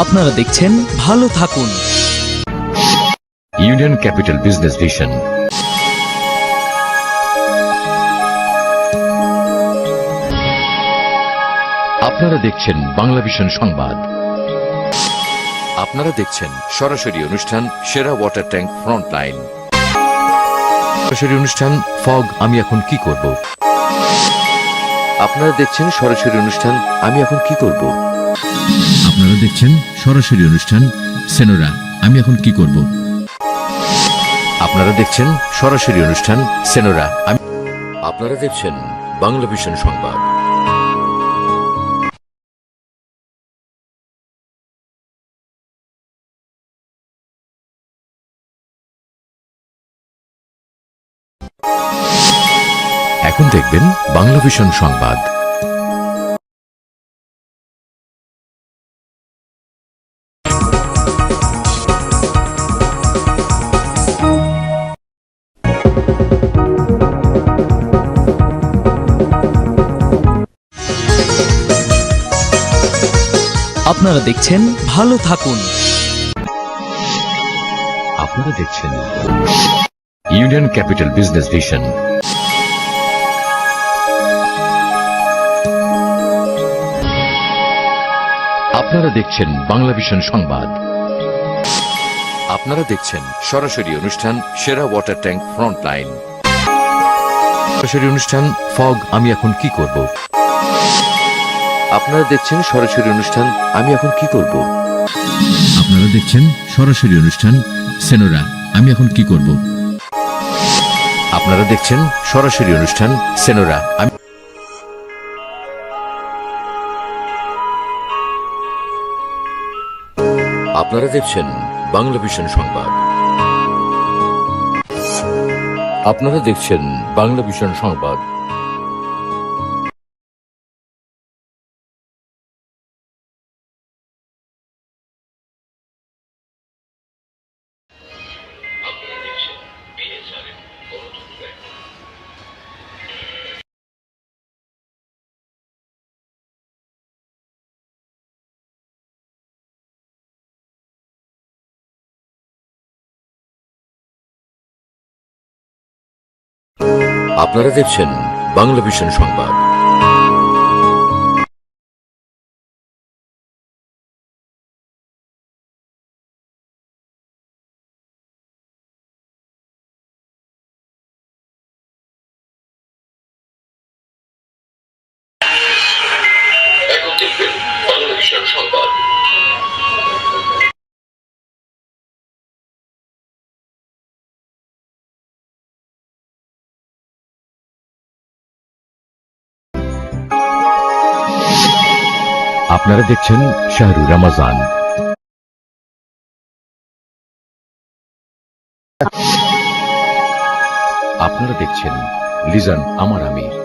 আপনারা দেখছেন ভালো থাকুন। Union capital business vision. আপনারা দেখছেন বাংলা ভিশন সংবাদ। আপনারা দেখছেন সরাসরি অনুষ্ঠান সেরা ওয়াটার ট্যাঙ্ক ফ্রন্টলাইন। সরাসরি অনুষ্ঠান ফগ আমি এখন কি করব। আপনারা দেখছেন সরাসরি অনুষ্ঠান আমি এখন কি করব। আপনারা দেখছেন সরাসরি অনুষ্ঠান সেনোরা আমি এখন কি করব। আপনারা দেখছেন সরাসরি অনুষ্ঠান সেনোরা আপনারা দেখছেন বাংলা ভিশন সংবাদ। এখন দেখবেন বাংলা ভিশন সংবাদ। আপনারা দেখছেন ভালো থাকুন। আপনারা দেখছেন ইউনিয়ন ক্যাপিটাল বিজনেস ভিশন। আপনারা দেখছেন বাংলা ভিশন সংবাদ। আপনারা দেখছেন সরাসরি অনুষ্ঠান সেরা ওয়াটার ট্যাঙ্ক ফ্রন্টলাইন। সরাসরি অনুষ্ঠান ফগ আমি এখন কি করব। আপনারা দেখছেন সরাসরি অনুষ্ঠান আমি এখন কি করব। আপনারা দেখছেন সরাসরি অনুষ্ঠান সেনোরা আমি এখন কি করব। আপনারা দেখছেন সরাসরি অনুষ্ঠান সেনোরা আমি আপনারা দেখছেন বাংলা ভিশন সংবাদ। আপনারা দেখছেন বাংলা ভিশন সংবাদ। আপনারা দেখছেন বাংলা ভিশন সংবাদ। এখন দেখবেন বাংলা ভিশন সংবাদ। আপনারা দেখছেন শাহরুর রমাজান। আপনারা দেখছেন লিজন আমার আমির।